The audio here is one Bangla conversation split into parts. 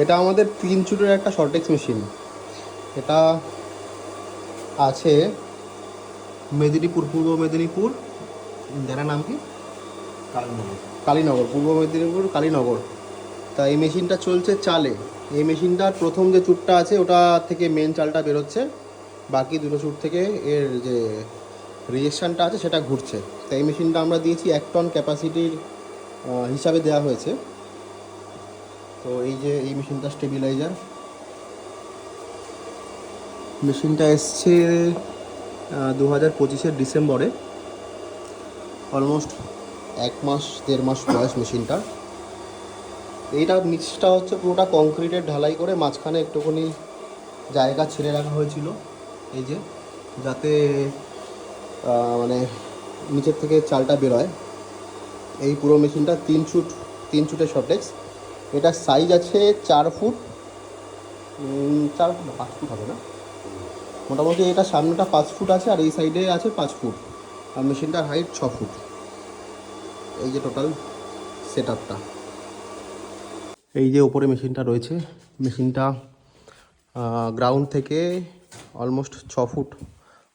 এটা আমাদের 3 চুটের একটা শর্টেক্স মেশিন। এটা আছে মেদিনীপুর, পূর্ব মেদিনীপুর। জায়গার নাম কি? কালীনগর, পূর্ব মেদিনীপুর কালীনগর। তা এই মেশিনটা চলছে চালে। এই মেশিনটার প্রথম যে চুটটা আছে ওটা থেকে মেন চালটা বেরোচ্ছে, বাকি দুটো চুট থেকে এর যে রিজেকশানটা আছে সেটা ঘুরছে। তো এই মেশিনটা আমরা দিয়েছি 1 টন ক্যাপাসিটির হিসাবে দেওয়া হয়েছে। তো এই যে এই মেশিনটা স্টেবিলাইজার, মেশিনটা এসছে 2025-এর ডিসেম্বরে। অলমোস্ট 1 মাস 1.5 মাস বয়স মেশিনটা। এইটা নিচটা হচ্ছে পুরোটা কংক্রিটের ঢালাই করে মাঝখানে একটুখানি জায়গা ছেড়ে রাখা হয়েছিল, এই যে যাতে মানে নিচের থেকে চালটা বেরোয়। এই পুরো মেশিনটা 3 চুটের শর্টেক্স। এটার সাইজ আছে 4 ফুট, 4 ফুট 5 ফুট হবে না, মোটামুটি এটা সামনেটা 5 ফুট আছে আর এই সাইডে আছে 5 ফুট, আর মেশিনটার হাইট 6 ফুট। এই যে টোটাল সেট আপটা। এই যে ওপরে মেশিনটা রয়েছে, মেশিনটা গ্রাউন্ড থেকে অলমোস্ট 6 ফুট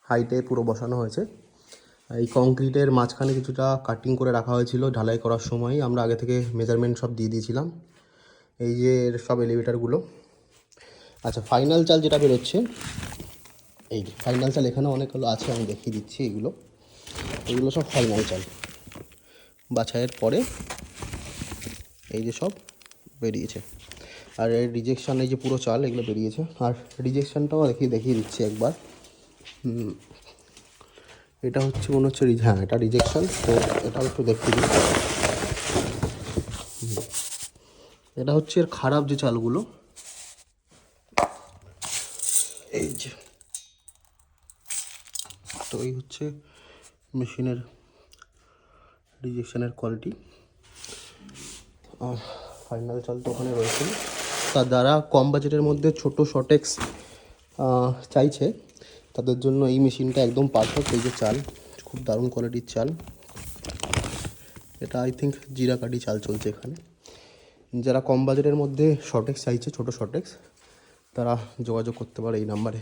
হাইটে পুরো বসানো হয়েছে। এই কংক্রিটের মাঝখানে কিছুটা কাটিং করে রাখা হয়েছিল ঢালাই করার সময়, আমরা আগে থেকে মেজারমেন্ট সব দিয়ে দিয়েছিলাম। এই যে সব এলিভেটারগুলো। আচ্ছা, ফাইনাল চাল যেটা বেরোচ্ছে, এই যে ফাইনাল চাল এখানে অনেকগুলো আছে, আমি দেখিয়ে দিচ্ছি। এগুলো সব ফাইনাল চাল বাছাইয়ের পরে এই যে সব বেরিয়েছে। আর এর রিজেকশান, এই যে পুরো চাল এগুলো বেরিয়েছে। আর রিজেকশানটাও দেখিয়ে দিচ্ছি একবার। এটা হচ্ছে মনে হচ্ছে হ্যাঁ এটা রিজেকশান। তো এটাও একটু দেখিয়ে দিই। এটা হচ্ছে এর খারাপ যে চালগুলো, এই যে। তো এই হচ্ছে মেশিনের রিজেকশানের কোয়ালিটি। ফাইনাল চাল তো ওখানে রয়েছে। তার দ্বারা কম বাজেটের মধ্যে ছোট শর্টেক্স চাইছে তাদের জন্য এই মেশিনটা একদম পারফেক্ট। এই যে চাল, খুব দারুণ কোয়ালিটির চাল। এটা আই থিঙ্ক জিরাকাঠি চাল চলছে এখানে। যারা কম বাজেটের মধ্যে শর্টেক্স চাইছে, ছোট শর্টেক্স, তারা যোগাযোগ করতে পারে এই নাম্বারে।